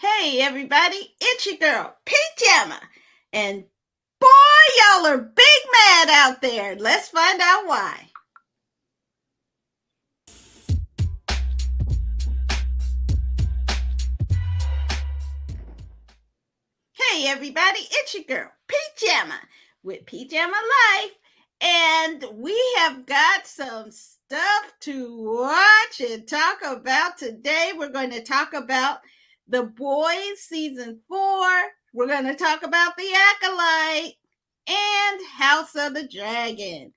Hey everybody, it's your girl, Pajama. And boy, y'all are big mad out there. Let's find out why. Hey everybody, it's your girl, Pajama, with Pajama Life. And we have got some stuff to watch and talk about today. We're going to talk about The Boys Season 4. We're going to talk about The Acolyte and House of the Dragon.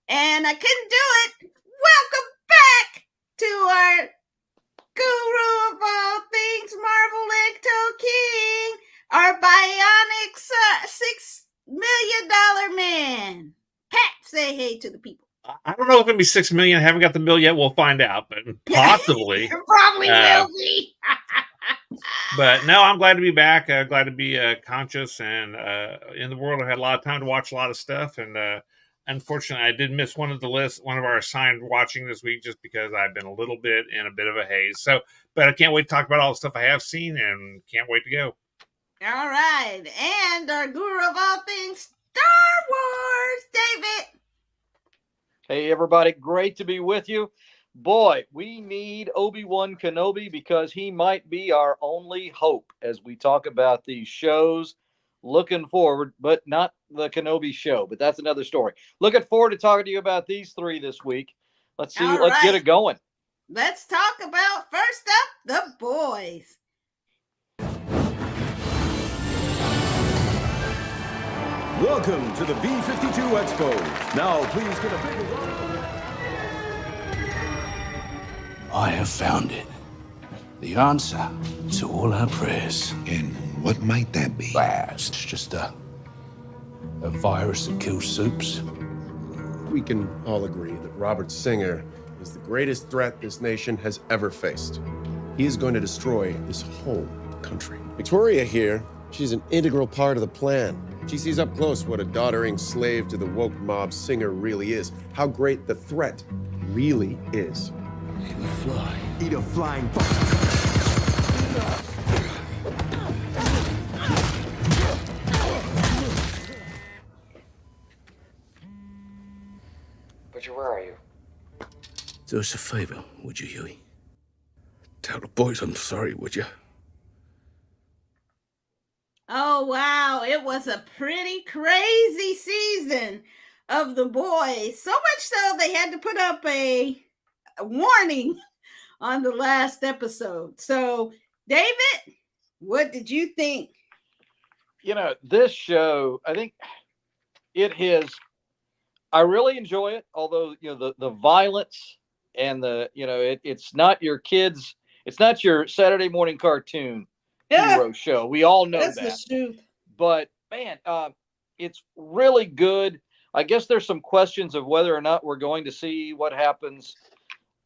And I couldn't do it. Welcome back to our guru of all things, Marvel Ecto King, our Bionic $6 million man. Pat, say hey to the people. I don't know if it's going to be 6 million. I haven't got the bill yet. We'll find out, but possibly. It probably will be. But no, I'm glad to be back. Glad to be conscious and in the world. I had a lot of time to watch a lot of stuff, and unfortunately, I did miss one of our assigned watching this week, just because I've been a little bit in a bit of a haze. So, but I can't wait to talk about all the stuff I have seen, and can't wait to go. All right, and our guru of all things, Star Wars, David. Hey everybody, great to be with you. Boy, we need Obi-Wan Kenobi because he might be our only hope as we talk about these shows. Looking forward, but not the Kenobi show, but that's another story. Looking forward to talking to you about these three this week. Let's get it going. Let's talk about, first up, The Boys. Welcome to the B-52 Expo. Now, please get a big round of applause. I have found it. The answer to all our prayers. And what might that be? It's just a virus that kills soups. We can all agree that Robert Singer is the greatest threat this nation has ever faced. He is going to destroy this whole country. Victoria here, she's an integral part of the plan. She sees up close what a doddering slave to the woke mob Singer really is, how great the threat really is. He will fly. Eat a flying Butcher, where are you? Do us a favor, would you, Huey? Tell the boys I'm sorry, would you? Oh, wow. It was a pretty crazy season of The Boys. So much so they had to put up a warning on the last episode. So, David, what did you think? You know, this show, I think I really enjoy it, although, the violence and it's not your kids, it's not your Saturday morning cartoon hero show. We all know That's that. the truth. But man, it's really good. I guess there's some questions of whether or not we're going to see what happens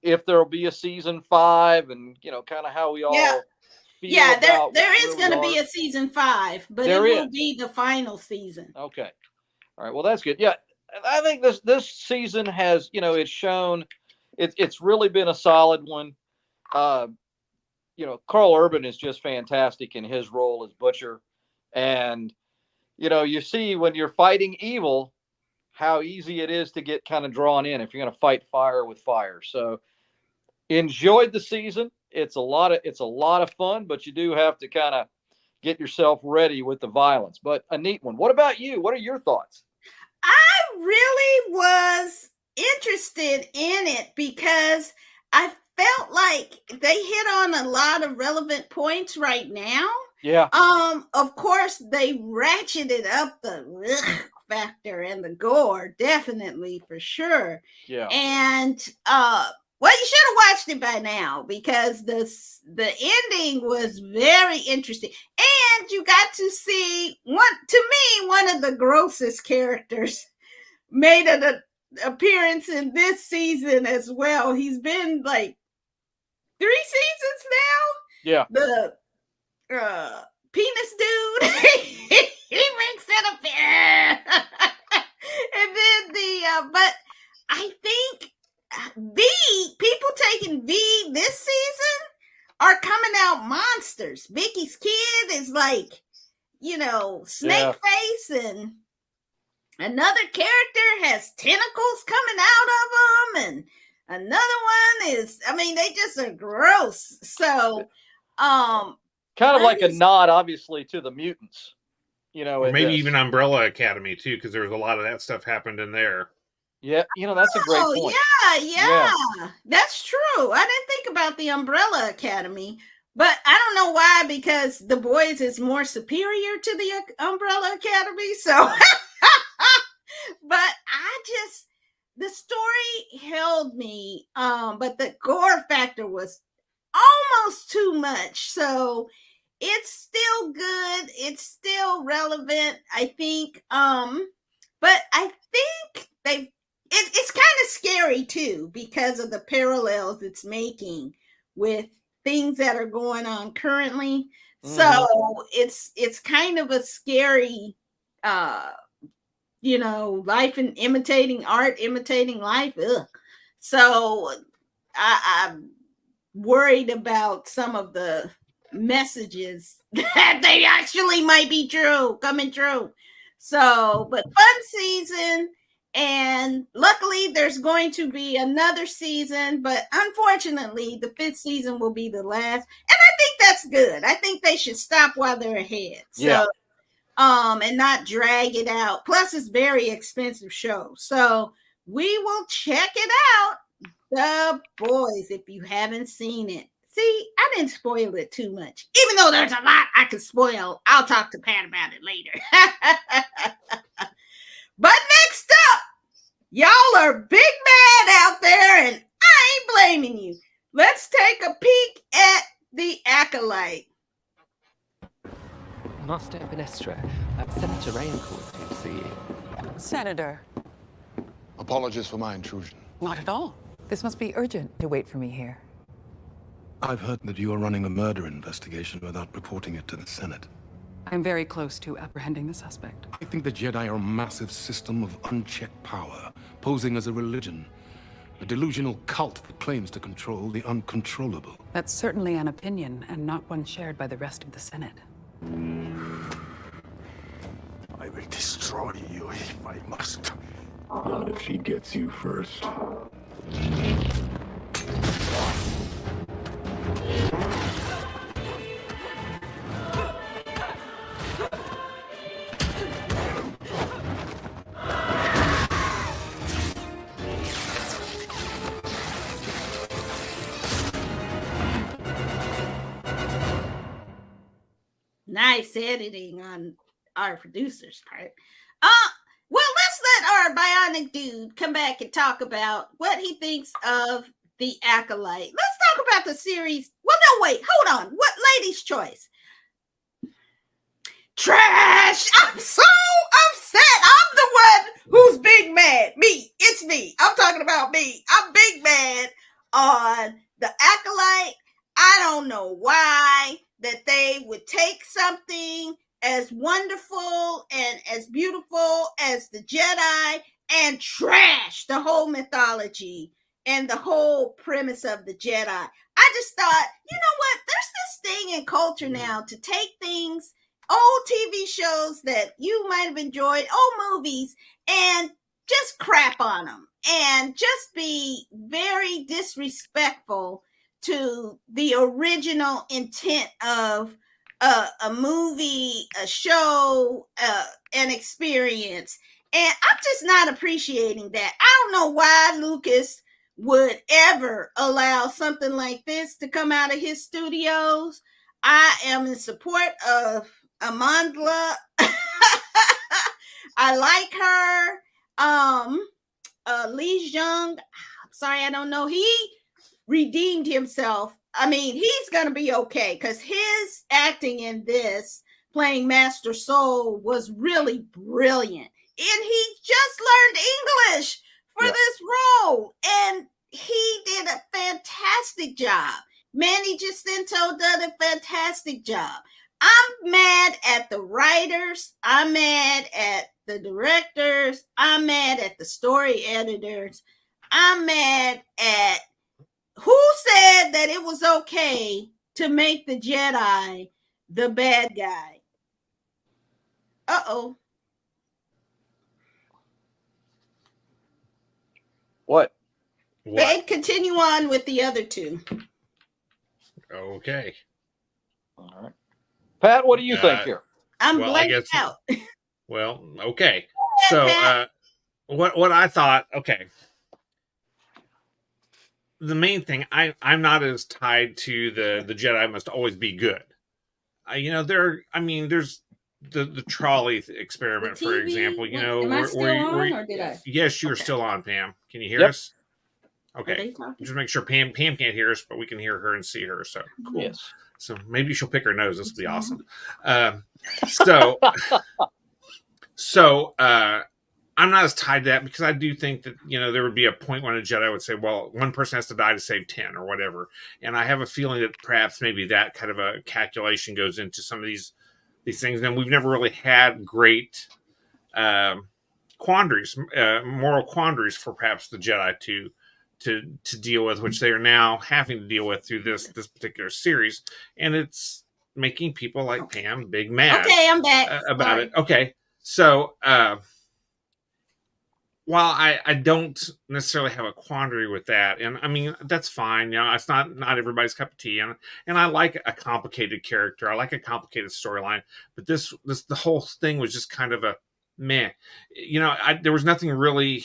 if there'll be a season 5, and kind of how we all feel. Yeah, there is going to be a season 5, but it will be the final season. Okay, all right. Well, that's good. Yeah, I think this season has it's shown it's really been a solid one. Carl Urban is just fantastic in his role as Butcher. And, you see when you're fighting evil, how easy it is to get kind of drawn in if you're going to fight fire with fire. So enjoyed the season. It's a lot of fun, but you do have to kind of get yourself ready with the violence. But a neat one. What about you? What are your thoughts? I really was interested in it because I felt like they hit on a lot of relevant points right now. Yeah. Of course, they ratcheted up the factor and the gore, definitely, for sure. Yeah. And well, you should have watched it by now because the ending was very interesting, and you got to see one of the grossest characters made an appearance in this season as well. He's been like 3 seasons now. Yeah. The penis dude. he makes it appear. And then but I think people taking V this season are coming out monsters. Vicky's kid is like, snake face, and another character has tentacles coming out of them, and another one is, they just are gross. So, kind of like a nod, obviously, to the mutants, or maybe even Umbrella Academy too, because there's a lot of that stuff happened in there. Yeah, that's a great point. Yeah, that's true. I didn't think about the Umbrella Academy, but I don't know why, because The Boys is more superior to the Umbrella Academy. So, but the story held me, but the gore factor was almost too much. So it's still good. It's still relevant, I think. But I think it's kind of scary too, because of the parallels it's making with things that are going on currently. So it's kind of a scary, life and imitating art, imitating life. Ugh. So I'm worried about some of the messages that they actually might be coming true. So, but fun season. And luckily, there's going to be another season, but unfortunately, the 5th season will be the last. And I think that's good. I think they should stop while they're ahead. Yeah. So, and not drag it out. Plus, it's very expensive show. So we will check it out. The Boys, if you haven't seen it. See, I didn't spoil it too much. Even though there's a lot I could spoil. I'll talk to Pat about it later. But next up, y'all are big mad out there, and I ain't blaming you. Let's take a peek at the Acolyte. Master Ebenestra, Senator Rain calls to see you. Senator. Apologies for my intrusion. Not at all. This must be urgent to wait for me here. I've heard that you are running a murder investigation without reporting it to the Senate. I'm very close to apprehending the suspect. I think the Jedi are a massive system of unchecked power, posing as a religion. A delusional cult that claims to control the uncontrollable. That's certainly an opinion, and not one shared by the rest of the Senate. I will destroy you if I must. Not if she gets you first. Nice editing on our producer's part. Well, let's let our Bionic dude come back and talk about what he thinks of the Acolyte. Let's talk about the series. Well, no, wait, hold on. What lady's choice? Trash! I'm so upset. I'm the one who's big mad. Me. It's me. I'm talking about me. I'm big mad on the Acolyte. I don't know why that they would take something as wonderful and as beautiful as the Jedi and trash the whole mythology and the whole premise of the Jedi. I just thought, you know what? There's this thing in culture now to take things, old TV shows that you might have enjoyed, old movies, and just crap on them and just be very disrespectful to the original intent of a movie, a show, an experience. And I'm just not appreciating that. I don't know why Lucas would ever allow something like this to come out of his studios. I am in support of Amandla. I like her. Lee Jung, I'm sorry, I don't know. He redeemed himself. I mean, he's going to be okay because his acting in this, playing Master Soul, was really brilliant. And he just learned English for this role. And he did a fantastic job. Manny Jacinto did a fantastic job. I'm mad at the writers. I'm mad at the directors. I'm mad at the story editors. I'm mad at who said that it was okay to make the Jedi the bad guy. Uh-oh. What? Babe, continue on with the other two. Okay. All right. Pat, what do you think here? I'm well, blanked out. Well, okay. So, what I thought, okay. The main thing, I'm not as tied to the Jedi must always be good. There's the trolley experiment, for example. You know, am I still on, or did I? Yes, you are still on, Pam. Can you hear us? Okay. Just make sure Pam can't hear us, but we can hear her and see her. So cool. Yes. So maybe she'll pick her nose. This will be awesome. So I'm not as tied to that because I do think that, there would be a point when a Jedi would say, well, one person has to die to save 10 or whatever. And I have a feeling that perhaps maybe that kind of a calculation goes into some of these things. And we've never really had great quandaries, moral quandaries for perhaps the Jedi to deal with, which they are now having to deal with through this particular series. And it's making people like Pam big mad. Okay, I'm back. About it. Okay. So, while I don't necessarily have a quandary with that, and I mean, that's fine. It's not everybody's cup of tea. And I like a complicated character. I like a complicated storyline. But this the whole thing was just kind of a meh. There was nothing really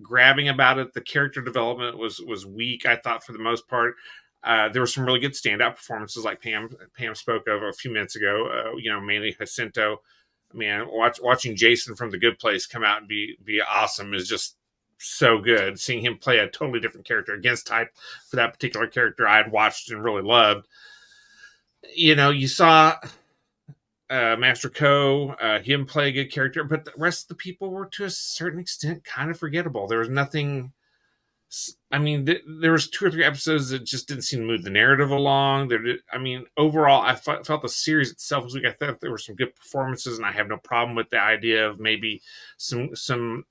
grabbing about it. The character development was weak, I thought, for the most part. There were some really good standout performances, like Pam spoke of a few minutes ago. Mainly Jacinto. Man, watching Jason from The Good Place come out and be awesome is just so good. Seeing him play a totally different character against type for that particular character I had watched and really loved. You saw Master Ko, him play a good character, but the rest of the people were to a certain extent kind of forgettable. There was nothing. I mean, there was 2 or 3 episodes that just didn't seem to move the narrative along. Overall, I felt the series itself was weak. I thought there were some good performances, and I have no problem with the idea of maybe some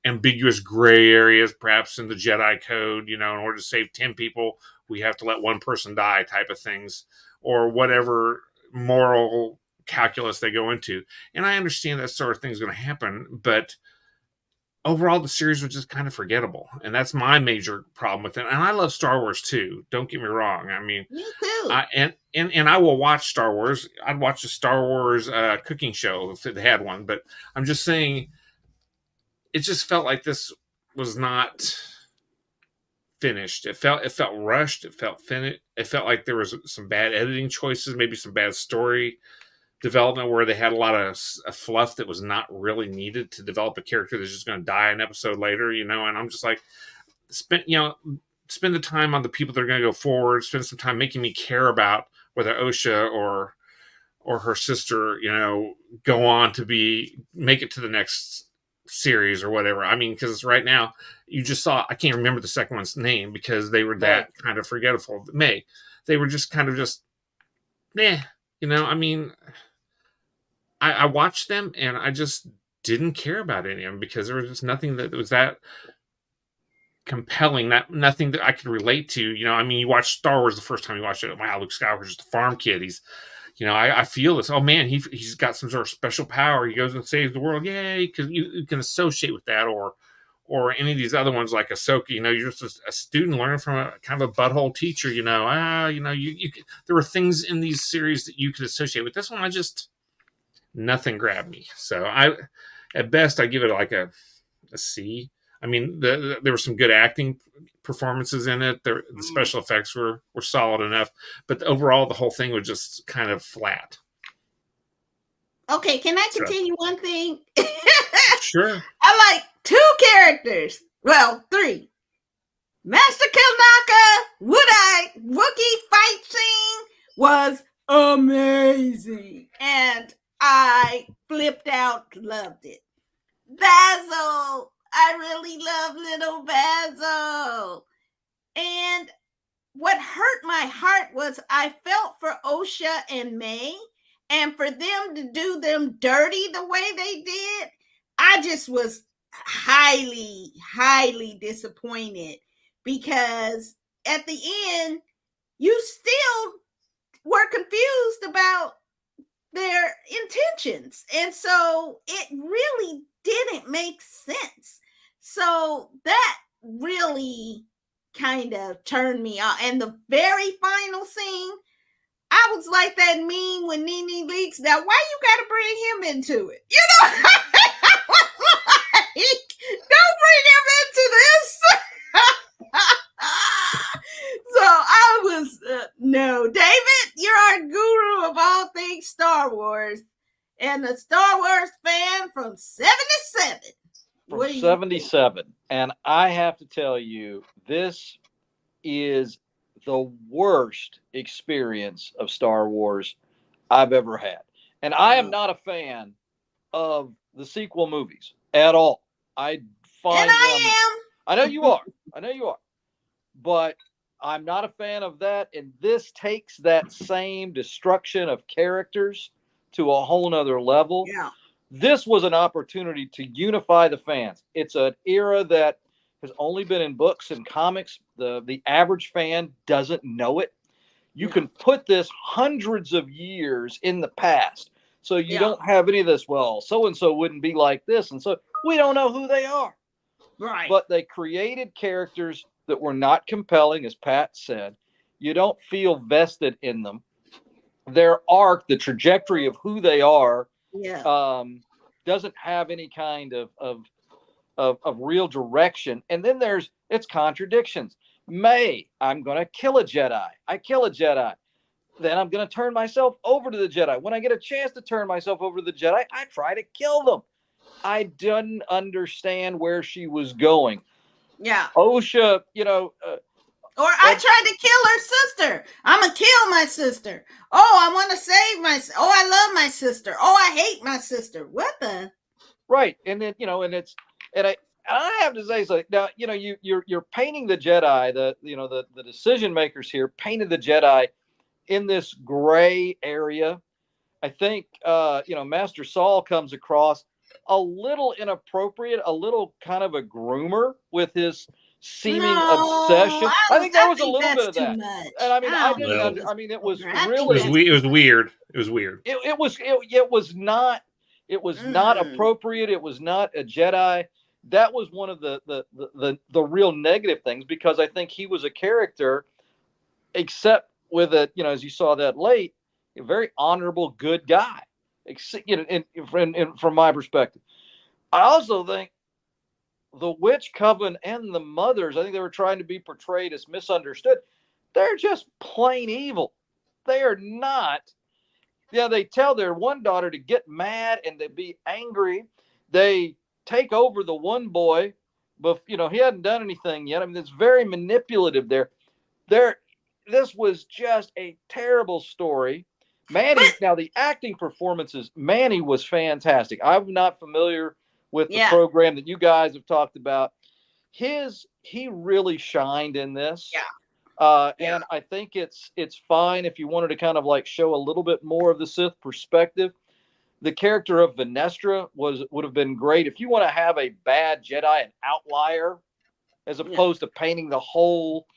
ambiguous gray areas, perhaps in the Jedi Code. In order to save 10 people, we have to let one person die, type of things, or whatever moral calculus they go into. And I understand that sort of thing is going to happen, but overall, the series was just kind of forgettable, and that's my major problem with it. And I love Star Wars too. Don't get me wrong. I mean, me too. And I will watch Star Wars. I'd watch a Star Wars cooking show if it had one. But I'm just saying, it just felt like this was not finished. It felt rushed. It felt finished. It felt like there was some bad editing choices, maybe some bad story development where they had a lot of fluff that was not really needed to develop a character that's just going to die an episode later, and I'm just like, spend the time on the people that are going to go forward, spend some time making me care about whether Osha or her sister, go on to make it to the next series or whatever. I mean, because right now you just saw, I can't remember the second one's name because they were that kind of forgetful. They were just kind of just, meh, I mean, I watched them and I just didn't care about any of them because there was just nothing that was that compelling, nothing that I could relate to. You watch Star Wars the first time you watch it. Wow, Luke Skywalker's just a farm kid. He's, I feel this. Oh man, he's got some sort of special power. He goes and saves the world. Yay! Because you can associate with that, or any of these other ones like Ahsoka. You're just a student learning from a kind of a butthole teacher. There were things in these series that you could associate with. This one, nothing grabbed me. So at best, I give it like a C. I mean, there were some good acting performances in it. The special effects were solid enough, but overall, the whole thing was just kind of flat. Okay, can I continue one thing? Sure. I like 2 characters. Well, 3. Master Kilnaka Wookiee fight scene was amazing. And I flipped out, loved it. Basil. I really love little Basil. And what hurt my heart was I felt for Osha and May, and for them to do them dirty the way they did, I just was highly, highly disappointed because at the end, you still were confused about their intentions. And so it really didn't make sense. So that really kind of turned me off. And the very final scene, I was like that meme when Nene leaks. Now, why you got to bring him into it? You know, I was like, don't bring him into this. So I was, no, David, you're our guru of all things Star Wars and a Star Wars fan from 77. From 77. And I have to tell you, this is the worst experience of Star Wars I've ever had. And I am not a fan of the sequel movies at all. I find and I I know you are. I know you are. But I'm not a fan of that. And this takes that same destruction of characters to a whole nother level. Yeah. This was an opportunity to unify the fans. It's an era that has only been in books and comics. The average fan doesn't know it. You can put this hundreds of years in the past. So you don't have any of this, well, so-and-so wouldn't be like this. And so we don't know who they are. Right. But they created characters that were not compelling, as Pat said. You don't feel vested in them. Their arc, the trajectory of who they are, doesn't have any kind of real direction. And then it's contradictions. I'm going to kill a Jedi. I kill a Jedi. Then I'm going to turn myself over to the Jedi. When I get a chance to turn myself over to the Jedi, I try to kill them. I didn't understand where she was going. Yeah. OSHA, or I tried to kill her sister. I'm going to kill my sister. Oh, I want to save my, oh, I love my sister. Oh, I hate my sister. What the? Right. And then, I have to say something. Now, you're painting the Jedi, the decision makers here painted the Jedi in this gray area. I think, Master Saul comes across a little inappropriate, a little kind of a groomer with his seeming obsession. I think there was a little bit of that. Much. And I mean, it was really, it was weird. It was weird. It was not appropriate. It was not a Jedi. That was one of the real negative things, because I think he was a character, except with as you saw that late, a very honorable, good guy. From my perspective, I also think the witch coven and the mothers, I think they were trying to be portrayed as misunderstood. They're just plain evil. They are not. Yeah, they tell their one daughter to get mad and to be angry. They take over the one boy, but he hadn't done anything yet. I mean, it's very manipulative there. This was just a terrible story. Manny, now the acting performances, Manny was fantastic. I'm not familiar with the program that you guys have talked about. He really shined in this. And I think it's fine if you wanted to kind of like show a little bit more of the Sith perspective. The character of Venestra would have been great. If you want to have a bad Jedi, an outlier, as opposed to painting the whole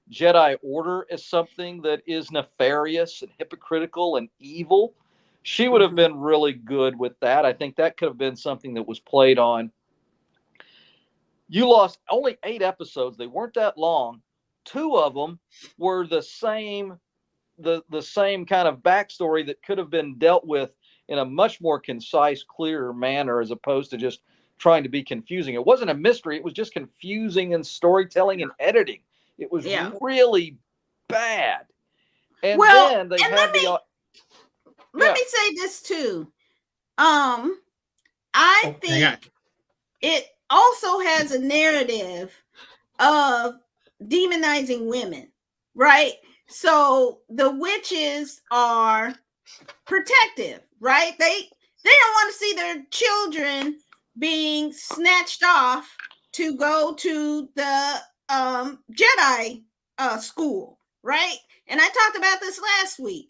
Jedi Order as something that is nefarious and hypocritical and evil, she would have been really good with that. I think that could have been something that was played on. You lost only 8 episodes. They weren't that long. 2 of them were the same kind of backstory that could have been dealt with in a much more concise, clearer manner, as opposed to just trying to be confusing. It wasn't a mystery. It was just confusing in storytelling and editing. It was really bad. And then they had let me say this too. I think it also has a narrative of demonizing women, right? So the witches are protective, right? They don't want to see their children being snatched off to go to the Jedi school, right? And I talked about this last week.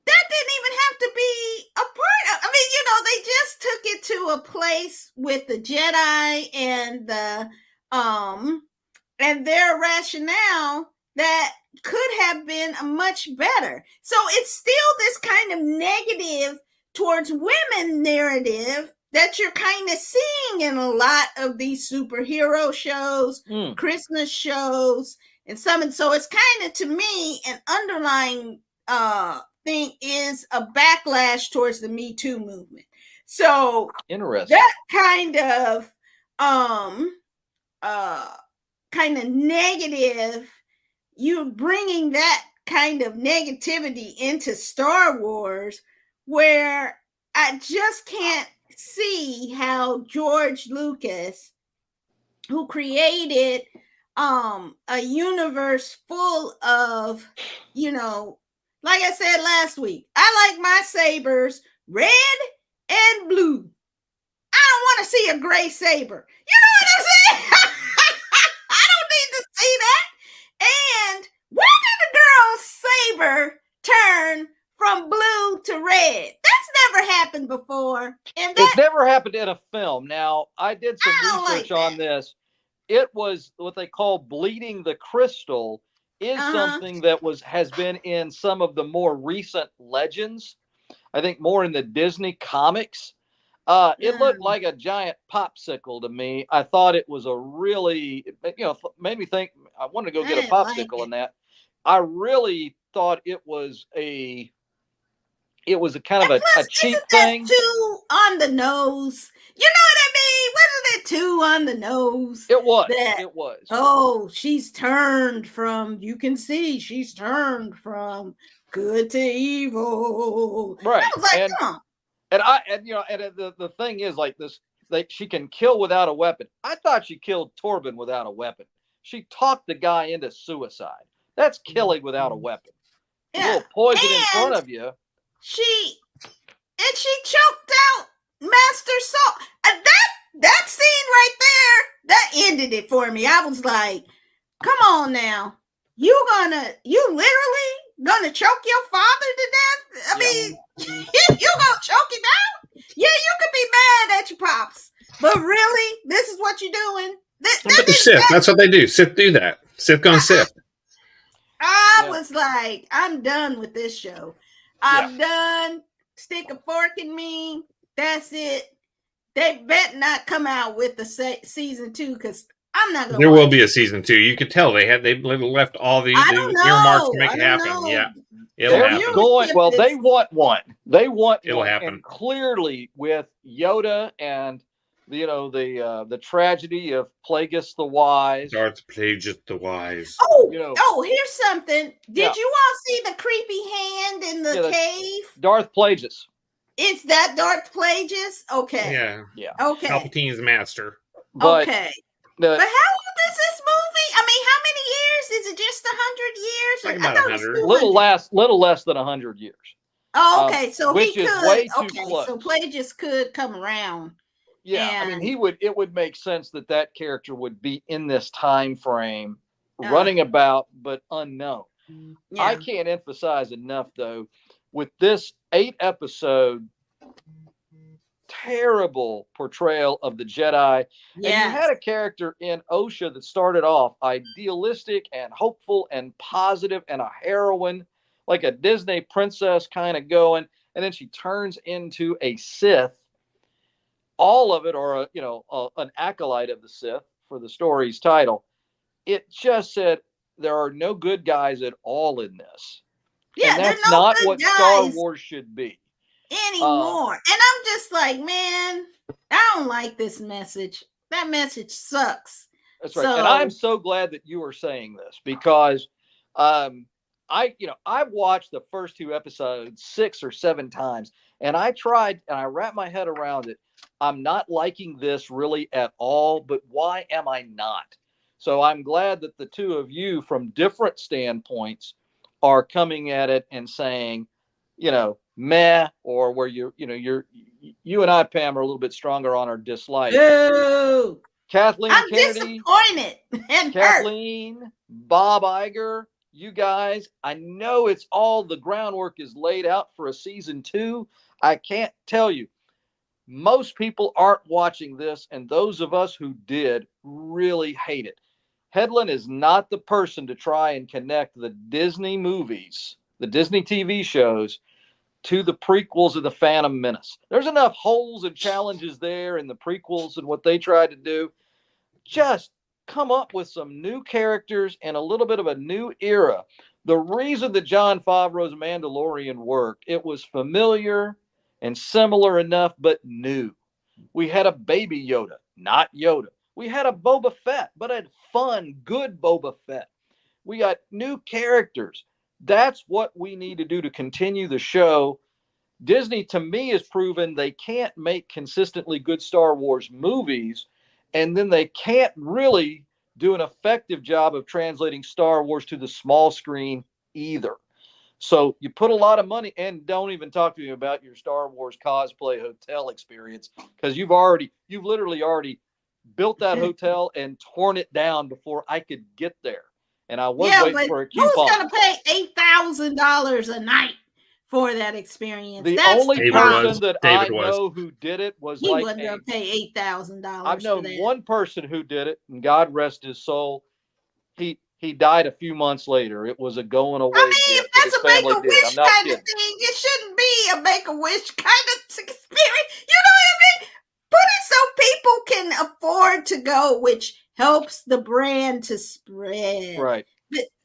That didn't even have to be a part of. I mean, they just took it to a place with the Jedi and the and their rationale that could have been much better. So it's still this kind of negative towards women narrative that you're kind of seeing in a lot of these superhero shows, Christmas shows, and some. And so it's kind of, to me, an underlying thing is a backlash towards the Me Too movement. So interesting. that kind of negative, you're bringing that kind of negativity into Star Wars, where I just can't see how George Lucas, who created a universe full of, like I said last week, I like my sabers red and blue. I don't want to see a gray saber. You know what I'm saying? I don't need to see that. And why did the girl's saber turn from blue to red? That's never happened before. And it's never happened in a film. Now, I did some research on this. It was what they call bleeding the crystal, is something that has been in some of the more recent legends. I think more in the Disney comics. It looked like a giant popsicle to me. I thought it was a really, made me think I wanted to go get a popsicle in that. I really thought it was a kind of a cheap thing. Too on the nose. You know what I mean? Wasn't it too on the nose? It was. It was. Oh, she's turned from, you can see she's turned from good to evil. Right. I was like, come on. And the thing is, like this, she can kill without a weapon. I thought she killed Torben without a weapon. She talked the guy into suicide. That's killing without a weapon. Yeah. A little poison in front of you. She choked out Master Saul. That scene right there, that ended it for me. I was like, come on now. You literally gonna choke your father to death? I mean, you gonna choke him out? Yeah, you could be mad at your pops, but really, this is what you're doing? But the Sith, that's what they do. Sith do that. Sith gonna Sith. I was like, I'm done with this show. I'm done. Stick a fork in me. That's it. They bet not come out with the season 2, because I'm not gonna. There will be a season 2. You could tell they left all the earmarks to make it happen. Know. Yeah, it'll happen. They want one. They want it'll one. happen. And clearly, with Yoda and the tragedy of Plagueis the Wise. Darth Plagueis the Wise. Oh, here's something. Did you all see the creepy hand in the cave? Darth Plagueis. Is that Darth Plagueis? Okay. Yeah. Okay. Palpatine's master. Okay. But how old is this movie? I mean, how many years? Is it just 100 years? Like about 100. Little less than 100 years. Oh, okay. So which he is could. Way too okay. close. So Plagueis could come around. Yeah, I mean, it would make sense that character would be in this time frame, running about but unknown. Yeah. I can't emphasize enough, though, with this 8-episode terrible portrayal of the Jedi. And you had a character in Osha that started off idealistic and hopeful and positive and a heroine, like a Disney princess kind of going, and then she turns into a Sith. All of it, or an acolyte of the Sith for the story's title. It just said there are no good guys at all in this. Yeah, and that's not what Star Wars should be anymore. And I'm just like, man, I don't like this message. That message sucks. That's right. And I'm so glad that you are saying this, because I've watched the first 2 episodes 6 or 7 times, and I tried and I wrapped my head around it. I'm not liking this really at all, but why am I not? So I'm glad that the two of you from different standpoints are coming at it and saying, meh, or where you and I, Pam, are a little bit stronger on our dislike. Boo! Kathleen I'm Kennedy, disappointed and Kathleen, Bob Iger, you guys, I know it's all the groundwork is laid out for a season 2. I can't tell you. Most people aren't watching this, and those of us who did really hate it. Hedlund is not the person to try and connect the Disney movies, the Disney TV shows, to the prequels of the Phantom Menace. There's enough holes and challenges there in the prequels and what they tried to do. Just come up with some new characters and a little bit of a new era. The reason that Jon Favreau's Mandalorian worked, it was familiar and similar enough, but new. We had a baby Yoda, not Yoda. We had a Boba Fett, but a fun, good Boba Fett. We got new characters. That's what we need to do to continue the show. Disney, to me, has proven they can't make consistently good Star Wars movies, and then they can't really do an effective job of translating Star Wars to the small screen either. So you put a lot of money, and don't even talk to me about your Star Wars cosplay hotel experience, because you've literally already built that hotel and torn it down before I could get there. And I was waiting for a coupon. Who's going to pay $8,000 a night for that experience? The That's only the person that I David was. know who did it was he like wasn't going to pay $8,000. I've known one person who did it, and God rest his soul. He died a few months later. It was a going away. I mean, if that's a Make-A-Wish kind of thing, it shouldn't be a Make-A-Wish kind of experience. You know what I mean? Put it so people can afford to go, which helps the brand to spread. Right.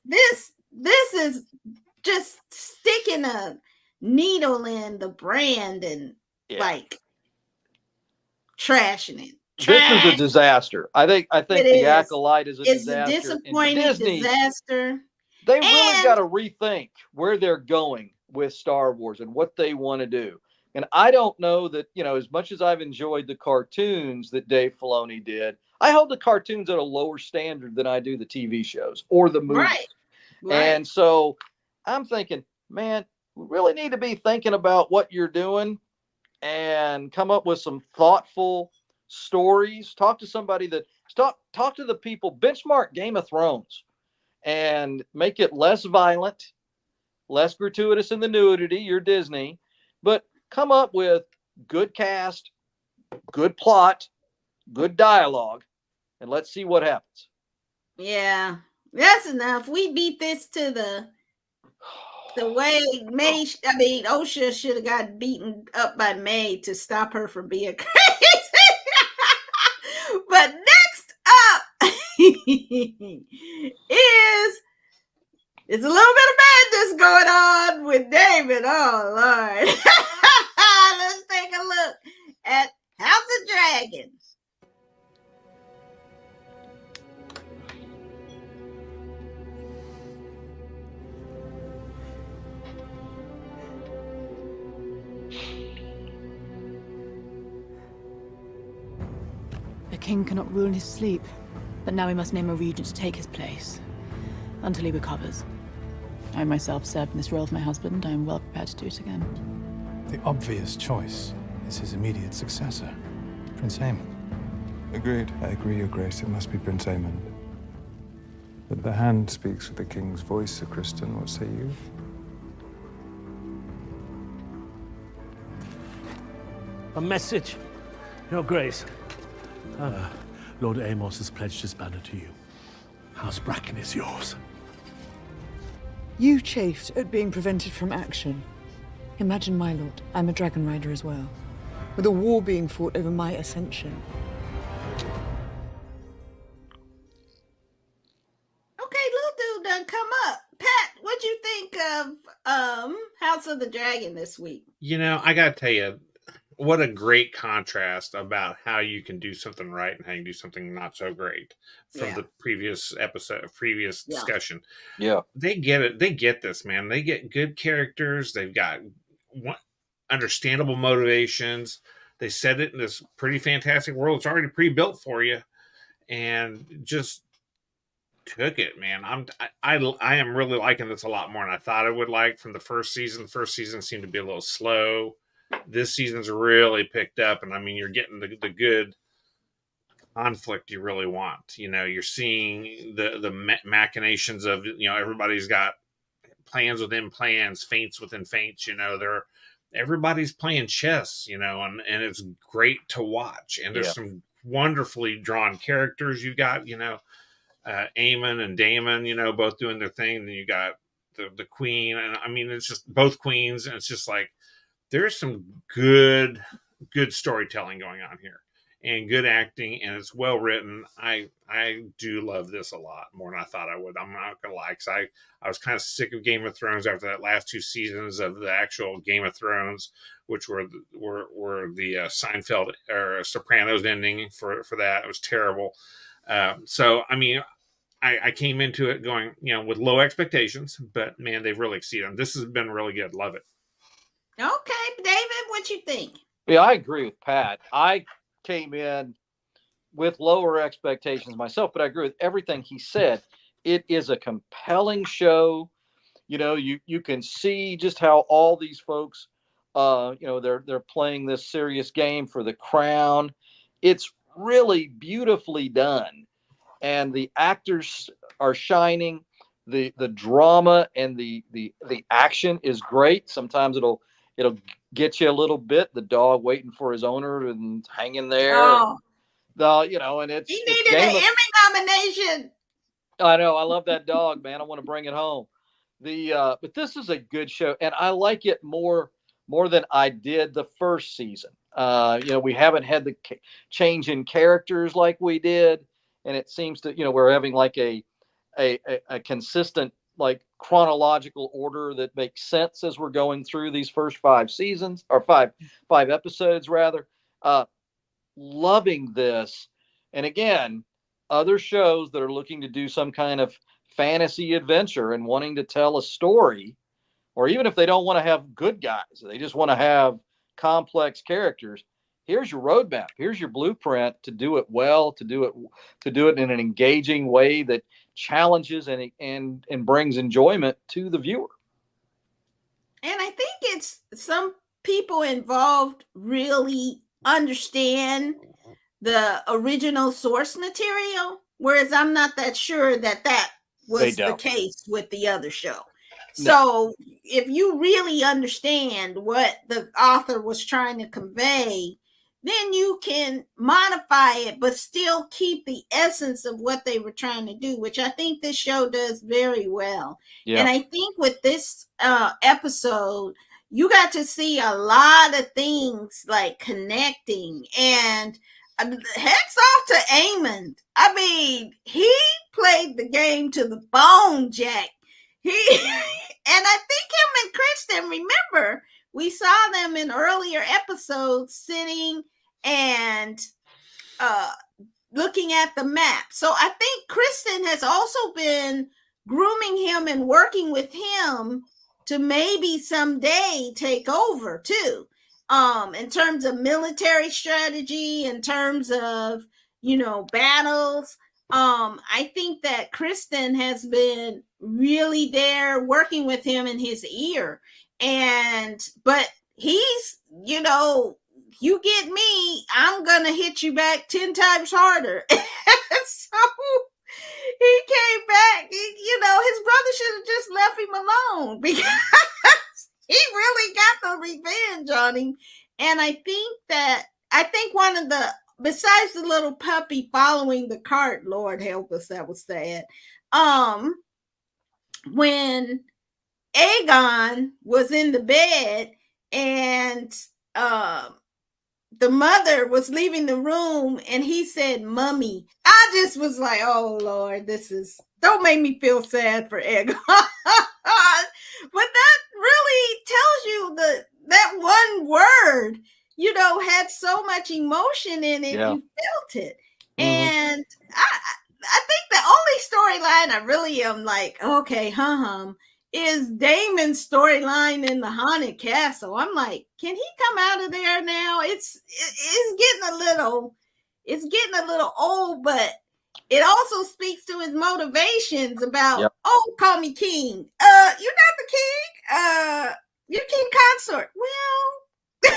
This is just sticking a needle in the brand and like trashing it. This is a disaster. I think the Acolyte is a disaster. It's a disappointing disaster. They really got to rethink where they're going with Star Wars and what they want to do. And I don't know that, as much as I've enjoyed the cartoons that Dave Filoni did, I hold the cartoons at a lower standard than I do the TV shows or the movies. Right. And so I'm thinking, man, we really need to be thinking about what you're doing and come up with some thoughtful stories. Talk to somebody talk to the people, benchmark Game of Thrones and make it less violent, less gratuitous in the nudity. You're Disney, but come up with good cast, good plot, good dialogue, and let's see what happens. Yeah, that's enough. We beat this to the way OSHA should have got beaten up by May to stop her from being crazy. But next up it's a little bit of madness going on with David. Oh, Lord. Let's take a look at House of Dragons. The king cannot rule in his sleep, but now we must name a regent to take his place until he recovers. I myself served in this role for my husband. I am well prepared to do it again. The obvious choice is his immediate successor, Prince Aemon. Agreed. I agree, Your Grace. It must be Prince Aemon. But the hand speaks with the king's voice, Sir Kristen. What say you? A message, Your Grace. Lord Amos has pledged his banner to you. House Bracken is yours. You chafed at being prevented from action. Imagine, my lord, I'm a dragon rider as well, with a war being fought over my ascension. Okay, little dude done come up. Pat, what'd you think of House of the Dragon this week? I gotta tell you, what a great contrast about how you can do something right and how you can do something not so great from the previous discussion. Yeah. They get it. They get this, man. They get good characters. They've got understandable motivations. They set it in this pretty fantastic world. It's already pre-built for you and just took it, man. I am really liking this a lot more than I thought I would like from the first season. The first season seemed to be a little slow. This season's really picked up, and you're getting the good conflict you really want. You're seeing the machinations of everybody's got plans within plans, feints within feints. Everybody's playing chess, and it's great to watch. And there's some wonderfully drawn characters you got. Aemon and Daemon, you know, both doing their thing. Then you got the queen, and I mean, it's just both queens, and it's just like there's some good storytelling going on here, and good acting, and it's well written. I do love this a lot more than I thought I would. I'm not gonna lie, because I was kind of sick of Game of Thrones after that last 2 seasons of the actual Game of Thrones, which were the Seinfeld or Sopranos ending for that. It was terrible. So I mean, I came into it going, you know, with low expectations, but man, they've really exceeded. This has been really good. Love it. Okay, David, what you think? Yeah, I agree with Pat. I came in with lower expectations myself, but I agree with everything he said. It is a compelling show. You know, you can see just how all these folks, you know, they're playing this serious game for the crown. It's really beautifully done, and the actors are shining. The drama and the action is great. Sometimes it'll get you a little bit. The dog waiting for his owner and hanging there. Oh, You know, and he needed an Emmy nomination. I know. I love that dog, man. I want to bring it home. But this is a good show, and I like it more than I did the first season. You know, we haven't had the change in characters like we did, and it seems to, you know, we're having like a consistent, like, chronological order that makes sense as we're going through these first 5 seasons, or five episodes rather. Loving this. And again, other shows that are looking to do some kind of fantasy adventure and wanting to tell a story, or even if they don't want to have good guys, they just want to have complex characters. Here's your roadmap. Here's your blueprint to do it well, to do it in an engaging way that challenges and brings enjoyment to the viewer. And I think it's some people involved really understand the original source material, whereas I'm not that sure that was the case with the other show. So if you really understand what the author was trying to convey, then you can modify it, but still keep the essence of what they were trying to do, which I think this show does very well. Yeah. And I think with this episode, you got to see a lot of things like connecting, and hats off to Aemon. I mean, he played the game to the bone, Jack. And I think him and Kristen, remember, we saw them in earlier episodes sitting and looking at the map. So I think Kristen has also been grooming him and working with him to maybe someday take over too. In terms of military strategy, in terms of, you know, battles. I think that Kristen has been really there working with him in his ear. But he's, you know, you get me, I'm going to hit you back 10 times harder. So he came back, you know, his brother should have just left him alone because he really got the revenge on him. And I think one of the, besides the little puppy following the cart, Lord help us, that was sad. When Aegon was in the bed and the mother was leaving the room and he said, "Mummy," I just was like, oh Lord, don't make me feel sad for Aegon. But that really tells you that one word, you know, had so much emotion in it. Yeah. You felt it. Mm-hmm. And I think the only storyline I really am like, okay, is Daemon's storyline in the haunted castle. I'm like, can he come out of there now? It's getting a little old, but it also speaks to his motivations about, call me king. You're not the king. You're king consort. Well,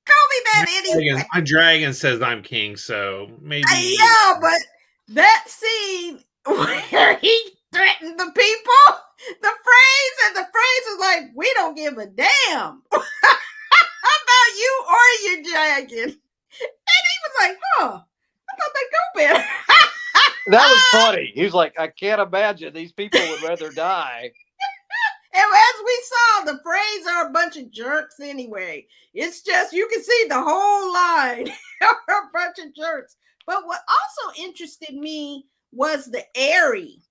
call me that anyway. My dragon says I'm king, so maybe. Yeah, but that scene where he threatened the people, the phrase is like, we don't give a damn about you or your dragon. And he was like, I thought they'd go better. That was funny. He was like, I can't imagine these people would rather die. And as we saw, the Freys are a bunch of jerks anyway. It's just, you can see the whole line. They're a bunch of jerks. But what also interested me was the Airy.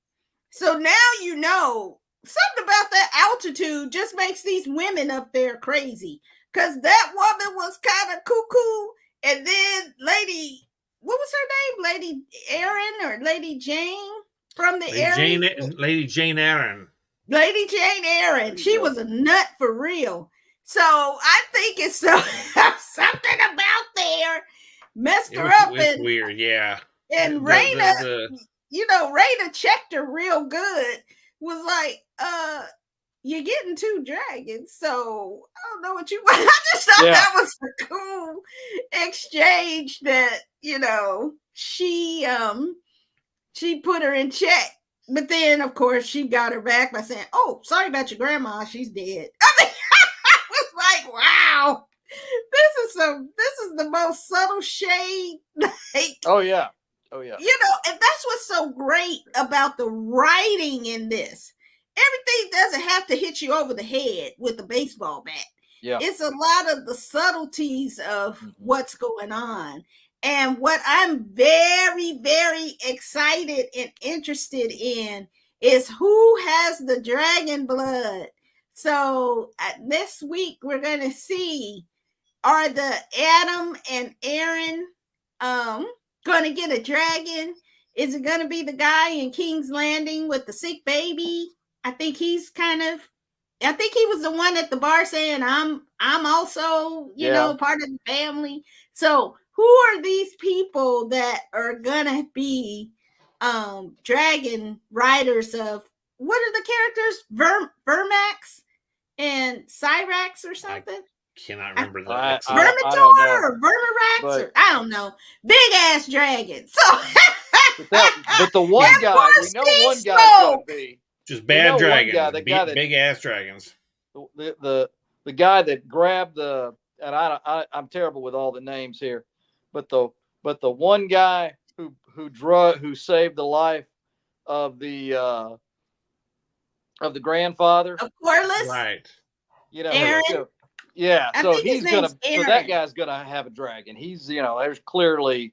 So now you know, something about that altitude just makes these women up there crazy. Because that woman was kind of cuckoo. And then Lady, what was her name? Lady Aaron or Lady Jane from the Airy? Lady Jane Aaron. Lady Jane Aaron. She was a nut for real. So I think it's something about there messed her up. It's weird, yeah. And Raina, you know, Raina checked her real good. Was like, you're getting 2 dragons, so I don't know what you want. I just thought that was a cool exchange that, you know, she put her in check. But then, of course, she got her back by saying, "Oh, sorry about your grandma. She's dead." I mean, I was like, "Wow, this is the most subtle shade." Like, oh yeah. You know, and that's what's so great about the writing in this. Everything doesn't have to hit you over the head with a baseball bat. Yeah, it's a lot of the subtleties of what's going on. And what I'm very, very excited and interested in is who has the dragon blood. So this week we're going to see, are the Adam and Aaron going to get a dragon? Is it going to be the guy in King's Landing with the sick baby? I think he was the one at the bar saying, I'm also, you know, part of the family. So who are these people that are gonna be dragon riders of, what are the characters? Vermax and Cyrax or something? I cannot remember that. Vermitor or Vermirax, or I don't know. Big ass dragon. So but the one guy, we know one guy's gonna be just bad dragons, big ass dragons. The guy that grabbed the, and I'm terrible with all the names here, but the one guy who saved the life of the grandfather of Corliss, right? You know, Aaron. Yeah, I so think he's gonna, so that guy's gonna have a dragon. He's, you know, there's clearly.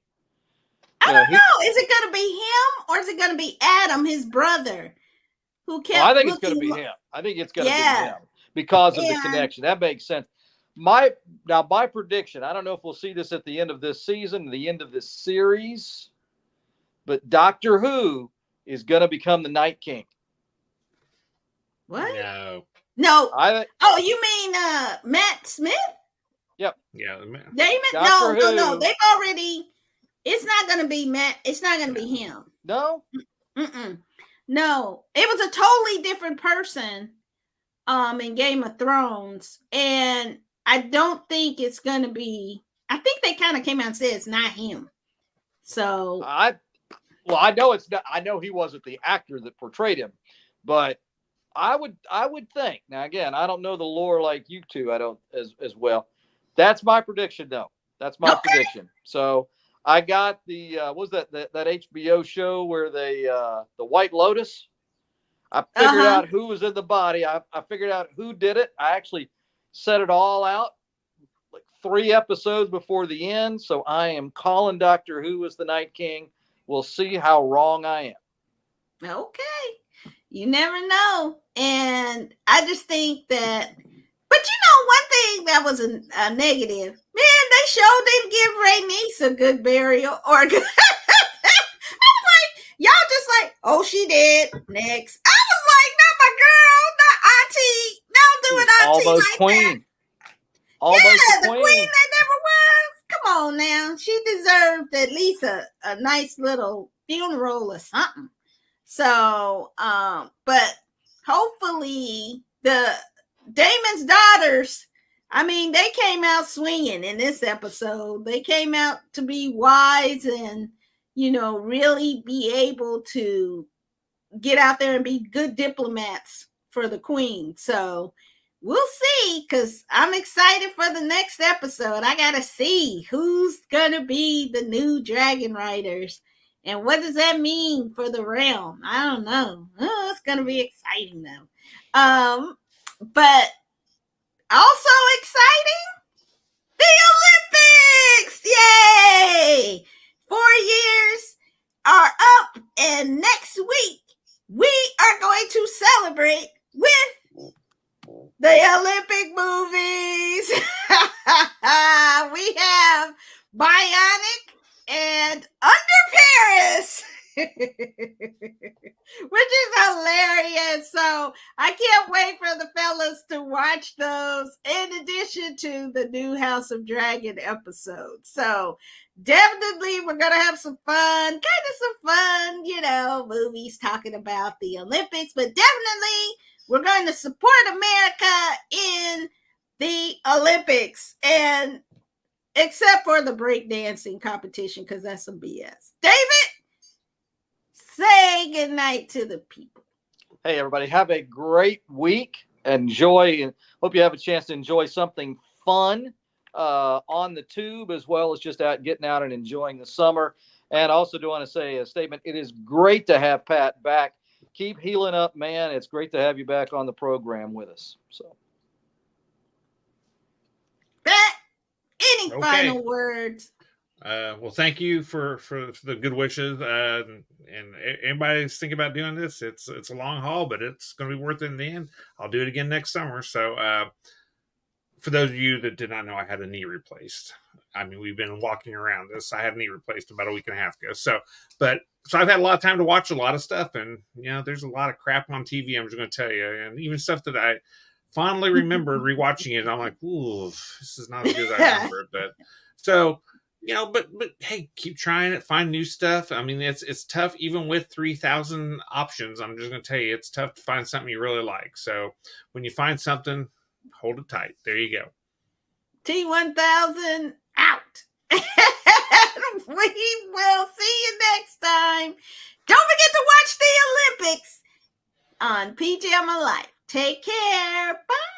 I don't know. Is it gonna be him or is it gonna be Adam, his brother, who kept? I think it's gonna be him. I think it's gonna be him because of the connection. That makes sense. My prediction. I don't know if we'll see this at the end of this season, the end of this series, but Doctor Who is gonna become the Night King. What? No. Oh, you mean Matt Smith? Yep. Yeah. Damon? No. They've already. It's not going to be Matt. It's not going to be him. No. No. It was a totally different person. In Game of Thrones, and I don't think it's going to be. I think they kind of came out and said it's not him. So I know it's not. I know he wasn't the actor that portrayed him, but. I would think. Now again, I don't know the lore like you two. I don't as well. That's my prediction, though. That's my prediction. So I got the what was that HBO show where they the White Lotus. I figured out who was in the body. I figured out who did it. I actually set it all out like 3 episodes before the end. So I am calling Doctor Who as the Night King. We'll see how wrong I am. Okay. You never know. And I just think that, but you know, one thing that was a negative, man, they sure didn't give Rhaenys a good burial or a good. I was like, y'all just like, oh, she did. Next. I was like, not my girl, not auntie. Don't do it, auntie. Almost like queen. That. Almost the queen that never was. Come on now. She deserved at least a nice little funeral or something. So, but hopefully the Daemon's daughters, I mean, they came out swinging in this episode. They came out to be wise and, you know, really be able to get out there and be good diplomats for the queen. So we'll see, because I'm excited for the next episode. I got to see who's going to be the new dragon riders. And what does that mean for the realm? I don't know. Oh, it's going to be exciting though. But also exciting, the Olympics! Yay! 4 years are up, and next week we are going to celebrate with the Olympic movies. We have Bionic and Under Paris, which is hilarious. So I can't wait for the fellas to watch those in addition to the new House of Dragon episode. So definitely we're going to have some fun, movies talking about the Olympics, but definitely we're going to support America in the Olympics, and except for the breakdancing competition, because that's some BS. David, say goodnight to the people. Hey, everybody, have a great week. Enjoy, and hope you have a chance to enjoy something fun on the tube, as well as just getting out and enjoying the summer. And also do want to say a statement. It is great to have Pat back. Keep healing up, man. It's great to have you back on the program with us. So, Pat, any final words? Well, thank you for the good wishes. And anybody's thinking about doing this, it's a long haul, but it's going to be worth it in the end. I'll do it again next summer. So, for those of you that did not know, I had a knee replaced. I mean, we've been walking around this. I had a knee replaced about a week and a half ago. So I've had a lot of time to watch a lot of stuff, and there's a lot of crap on TV. I'm just going to tell you, and even stuff that I fondly remember rewatching it. And I'm like, ooh, this is not as good as I remember. But so, but hey, keep trying it. Find new stuff. I mean, it's tough even with 3,000 options. I'm just going to tell you, it's tough to find something you really like. So when you find something, hold it tight. There you go. T1000 out. We will see you next time. Don't forget to watch the Olympics on PJama Life. Take care. Bye.